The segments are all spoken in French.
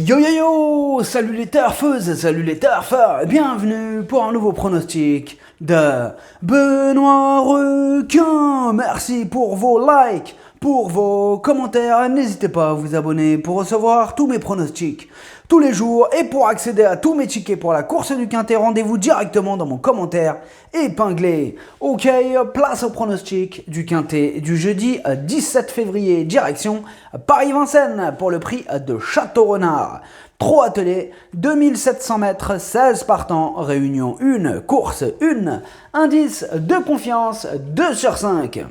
Yo yo yo, salut les turfeuses, salut les turfeurs, bienvenue pour un nouveau pronostic de Benoît Requin. Merci pour vos likes, pour vos commentaires, n'hésitez pas à vous abonner pour recevoir tous mes pronostics tous les jours et pour accéder à tous mes tickets pour la course du Quintet, rendez-vous directement dans mon commentaire épinglé. Ok, place au pronostic du Quintet du jeudi 17 février, direction Paris-Vincennes pour le prix de Château-Renard. 3 attelés, 2700 mètres, 16 partants, réunion 1, course 1, indice de confiance 2 sur 5.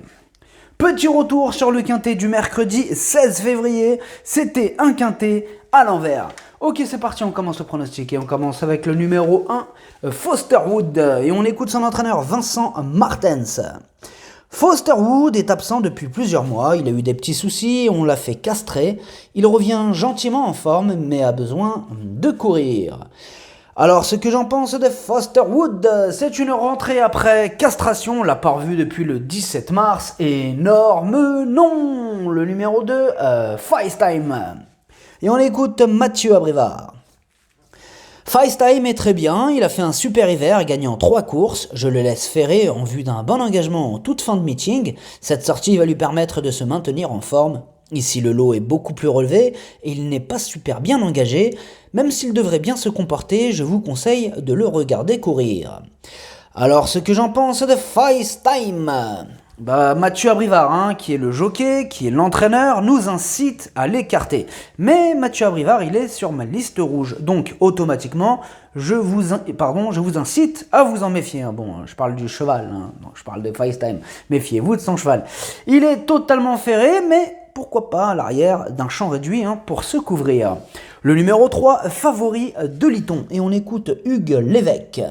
Petit retour sur le Quintet du mercredi 16 février, c'était un Quintet à l'envers. Ok, c'est parti, on commence le pronostic et on commence avec le numéro 1, Foster Wood, et on écoute son entraîneur Vincent Martens. Foster Wood est absent depuis plusieurs mois, il a eu des petits soucis, on l'a fait castrer, il revient gentiment en forme mais a besoin de courir. Alors ce que j'en pense de Foster Wood, c'est une rentrée après castration, on l'a pas revu depuis le 17 mars, énorme nom, le numéro 2, FaceTime. Et on écoute Mathieu Abrivard. FaceTime est très bien, il a fait un super hiver, gagnant 3 courses, je le laisse ferrer en vue d'un bon engagement en toute fin de meeting, cette sortie va lui permettre de se maintenir en forme. Ici le lot est beaucoup plus relevé et il n'est pas super bien engagé, même s'il devrait bien se comporter, je vous conseille de le regarder courir. Alors ce que j'en pense de FaceTime, Mathieu Abrivard, qui est le jockey, qui est l'entraîneur, nous incite à l'écarter. Mais Mathieu Abrivard, il est sur ma liste rouge, donc automatiquement, je vous incite à vous en méfier. Bon, je parle du cheval, je parle de FaceTime, méfiez-vous de son cheval. Il est totalement ferré, mais pourquoi pas à l'arrière d'un champ réduit pour se couvrir. Le numéro 3, Favori de Liton, et on écoute Hugues Lévesque.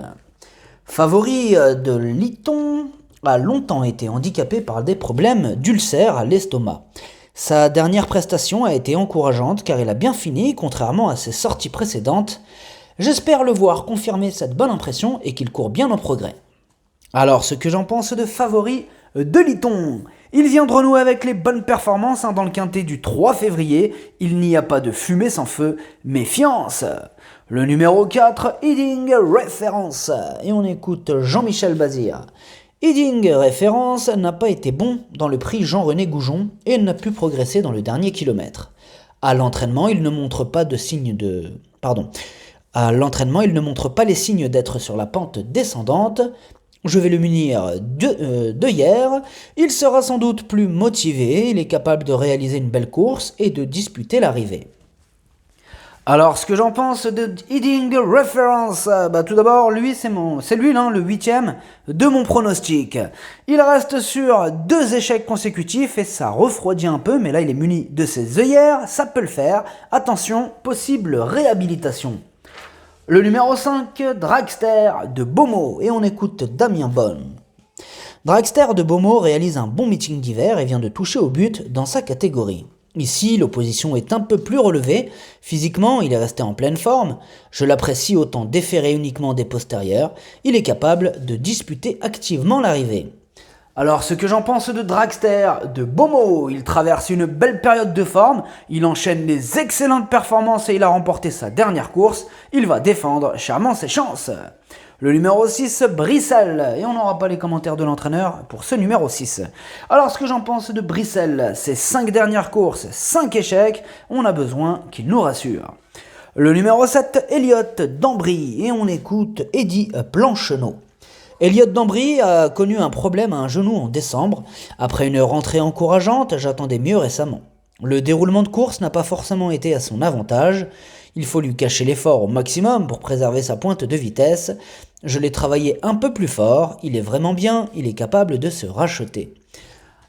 Favori de Liton a longtemps été handicapé par des problèmes d'ulcères à l'estomac. Sa dernière prestation a été encourageante car il a bien fini, contrairement à ses sorties précédentes. J'espère le voir confirmer cette bonne impression et qu'il court bien en progrès. Alors, ce que j'en pense de Favori de Liton, il vient de renouer avec les bonnes performances dans le Quintet du 3 février. Il n'y a pas de fumée sans feu, méfiance. Le numéro 4, Heading Référence, et on écoute Jean-Michel Bazir. Heading Référence n'a pas été bon dans le prix Jean-René Goujon et n'a pu progresser dans le dernier kilomètre. À l'entraînement, il ne montre pas les signes d'être sur la pente descendante. Je vais le munir de hier. Il sera sans doute plus motivé, il est capable de réaliser une belle course et de disputer l'arrivée. Alors, ce que j'en pense de Heading Reference, tout d'abord, c'est lui le 8e de mon pronostic. Il reste sur 2 échecs consécutifs et ça refroidit un peu, mais là il est muni de ses œillères, ça peut le faire. Attention, possible réhabilitation. Le numéro 5, Dragster de Beaumont, et on écoute Damien Bonne. Dragster de Beaumont réalise un bon meeting d'hiver et vient de toucher au but dans sa catégorie. Ici, l'opposition est un peu plus relevée. Physiquement, il est resté en pleine forme. Je l'apprécie autant déféré uniquement des postérieurs. Il est capable de disputer activement l'arrivée. Alors, ce que j'en pense de Dragster de Beaumont, il traverse une belle période de forme. Il enchaîne les excellentes performances et il a remporté sa dernière course. Il va défendre charmant ses chances. Le numéro 6, Brissel, et on n'aura pas les commentaires de l'entraîneur pour ce numéro 6. Alors ce que j'en pense de Brissel, c'est 5 dernières courses, 5 échecs, on a besoin qu'il nous rassure. Le numéro 7, Elliott d'Ambry, et on écoute Eddy Plancheneau. Elliott d'Ambry a connu un problème à un genou en décembre. Après une rentrée encourageante, j'attendais mieux récemment. Le déroulement de course n'a pas forcément été à son avantage. Il faut lui cacher l'effort au maximum pour préserver sa pointe de vitesse. Je l'ai travaillé un peu plus fort, il est vraiment bien, il est capable de se racheter.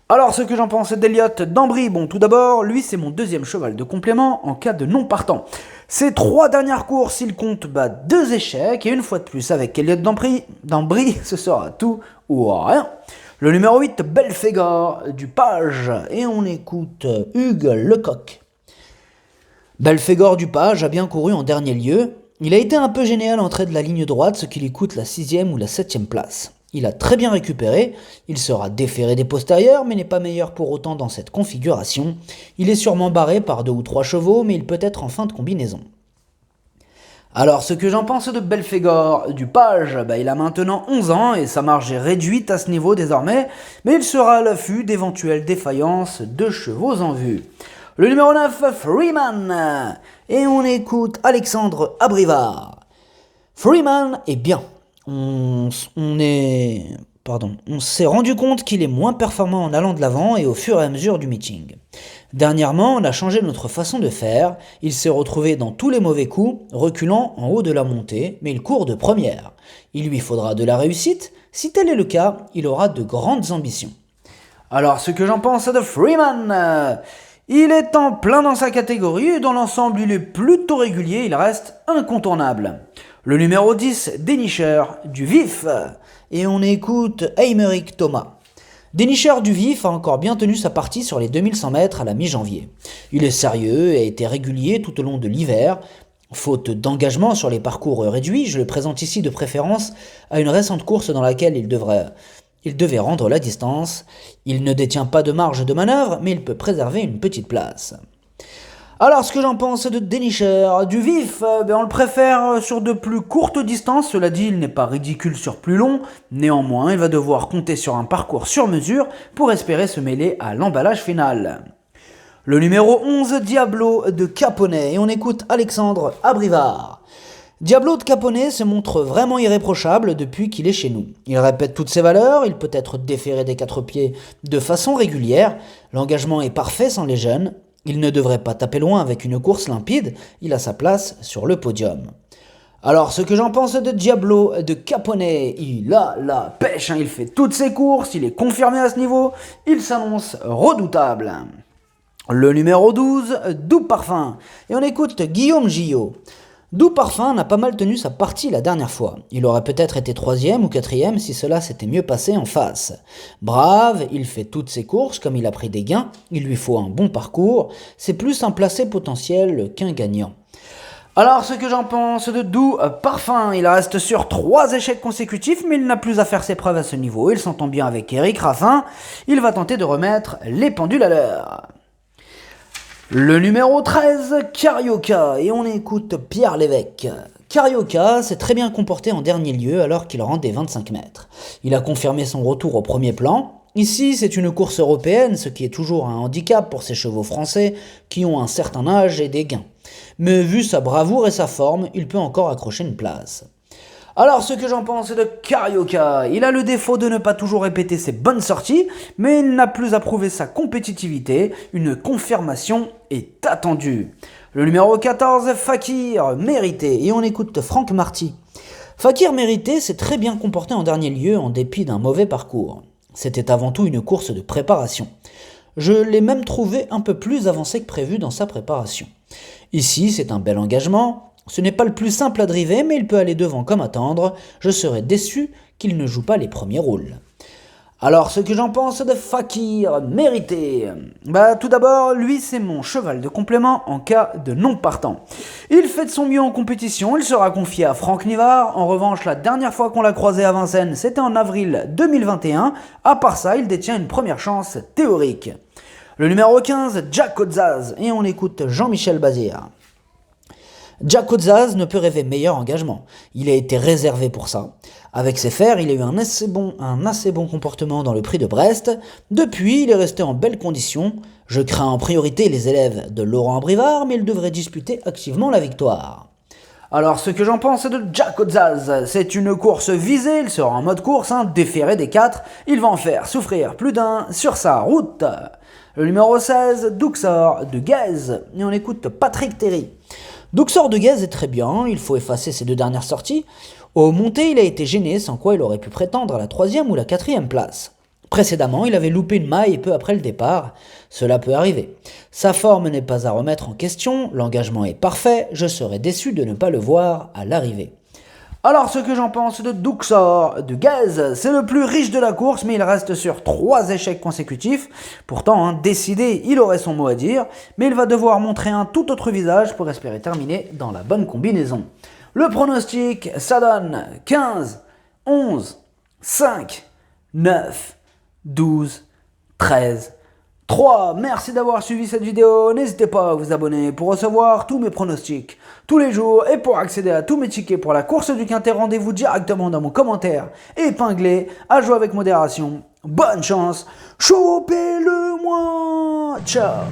Alors ce que j'en pense d'Elliott d'Ambry, tout d'abord, lui c'est mon 2e cheval de complément en cas de non partant. Ces 3 dernières courses, il compte 2 échecs et une fois de plus avec Elliott d'Ambry, ce sera tout ou rien. Le numéro 8, Belphégor du Page, et on écoute Hugues Lecoq. Belphégor du Page a bien couru en dernier lieu. Il a été un peu gêné à l'entrée de la ligne droite, ce qui lui coûte la 6e ou la 7e place. Il a très bien récupéré, il sera déféré des postérieurs, mais n'est pas meilleur pour autant dans cette configuration. Il est sûrement barré par 2 ou 3 chevaux, mais il peut être en fin de combinaison. Alors, ce que j'en pense de Belphégor du Page, il a maintenant 11 ans et sa marge est réduite à ce niveau désormais, mais il sera à l'affût d'éventuelles défaillances de chevaux en vue. Le numéro 9, Freeman. Et on écoute Alexandre Abrivard. Freeman est bien. On s'est rendu compte qu'il est moins performant en allant de l'avant et au fur et à mesure du meeting. Dernièrement, on a changé notre façon de faire, il s'est retrouvé dans tous les mauvais coups, reculant en haut de la montée, mais il court de première. Il lui faudra de la réussite, si tel est le cas, il aura de grandes ambitions. Alors, ce que j'en pense de Freeman, il est en plein dans sa catégorie et dans l'ensemble il est plutôt régulier, il reste incontournable. Le numéro 10, Dénicheur du Vif, et on écoute Aymeric Thomas. Dénicheur du Vif a encore bien tenu sa partie sur les 2100 mètres à la mi-janvier. Il est sérieux et a été régulier tout au long de l'hiver. Faute d'engagement sur les parcours réduits, je le présente ici de préférence à une récente course dans laquelle il devait rendre la distance. Il ne détient pas de marge de manœuvre, mais il peut préserver une petite place. Alors, ce que j'en pense de Dénicheur du Vif, on le préfère sur de plus courtes distances. Cela dit, il n'est pas ridicule sur plus long. Néanmoins, il va devoir compter sur un parcours sur mesure pour espérer se mêler à l'emballage final. Le numéro 11, Diablo de Caponnet. Et on écoute Alexandre Abrivard. Diablo de Caponnet se montre vraiment irréprochable depuis qu'il est chez nous. Il répète toutes ses valeurs, il peut être déféré des 4 pieds de façon régulière. L'engagement est parfait sans les jeunes. Il ne devrait pas taper loin avec une course limpide, il a sa place sur le podium. Alors, ce que j'en pense de Diablo de Caponnet, il a la pêche, il fait toutes ses courses, il est confirmé à ce niveau, il s'annonce redoutable. Le numéro 12, Doux Parfum, et on écoute Guillaume Gillot. Doux Parfum n'a pas mal tenu sa partie la dernière fois. Il aurait peut-être été 3e ou 4e si cela s'était mieux passé en face. Brave, il fait toutes ses courses comme il a pris des gains, il lui faut un bon parcours, c'est plus un placé potentiel qu'un gagnant. Alors ce que j'en pense de Doux Parfum, il reste sur 3 échecs consécutifs mais il n'a plus à faire ses preuves à ce niveau, il s'entend bien avec Eric Raffin, il va tenter de remettre les pendules à l'heure. Le numéro 13, Carioca, et on écoute Pierre Lévesque. Carioca s'est très bien comporté en dernier lieu alors qu'il rendait 25 mètres. Il a confirmé son retour au premier plan. Ici, c'est une course européenne, ce qui est toujours un handicap pour ces chevaux français qui ont un certain âge et des gains. Mais vu sa bravoure et sa forme, il peut encore accrocher une place. Alors, ce que j'en pense de Carioca, il a le défaut de ne pas toujours répéter ses bonnes sorties, mais il n'a plus à prouver sa compétitivité, une confirmation est attendue. Le numéro 14, Fakir, Mérité, et on écoute Franck Marty. Fakir Mérité s'est très bien comporté en dernier lieu en dépit d'un mauvais parcours. C'était avant tout une course de préparation. Je l'ai même trouvé un peu plus avancé que prévu dans sa préparation. Ici, c'est un bel engagement. Ce n'est pas le plus simple à driver, mais il peut aller devant comme attendre. Je serais déçu qu'il ne joue pas les premiers rôles. Alors, ce que j'en pense de Fakir Mérité, tout d'abord, lui, c'est mon cheval de complément en cas de non partant. Il fait de son mieux en compétition, il sera confié à Franck Nivard. En revanche, la dernière fois qu'on l'a croisé à Vincennes, c'était en avril 2021. À part ça, il détient une première chance théorique. Le numéro 15, Jack Odzaz, et on écoute Jean-Michel Bazir. Jack Odzaz ne peut rêver meilleur engagement. Il a été réservé pour ça. Avec ses fers, il a eu un assez bon comportement dans le prix de Brest. Depuis, il est resté en belle condition. Je crains en priorité les élèves de Laurent Abrivard, mais il devrait disputer activement la victoire. Alors, ce que j'en pense de Jack Odzaz, c'est une course visée, il sera en mode course, déféré des 4, il va en faire souffrir plus d'un sur sa route. Le numéro 16, Duxor de Guèze, et on écoute Patrick Terry. Duxor de Guèze est très bien, il faut effacer ses 2 dernières sorties. Au montées, il a été gêné, sans quoi il aurait pu prétendre à la 3e ou la 4e place. Précédemment, il avait loupé une maille peu après le départ. Cela peut arriver. Sa forme n'est pas à remettre en question, l'engagement est parfait, je serais déçu de ne pas le voir à l'arrivée. Alors, ce que j'en pense de Duxor de Guèze, c'est le plus riche de la course, mais il reste sur 3 échecs consécutifs. Pourtant, décidé, il aurait son mot à dire, mais il va devoir montrer un tout autre visage pour espérer terminer dans la bonne combinaison. Le pronostic, ça donne 15, 11, 5, 9, 12, 13, 3. Merci d'avoir suivi cette vidéo. N'hésitez pas à vous abonner pour recevoir tous mes pronostics tous les jours et pour accéder à tous mes tickets pour la course du Quintet. Rendez-vous directement dans mon commentaire épinglé. À jouer avec modération. Bonne chance. Chopez-le-moi. Ciao.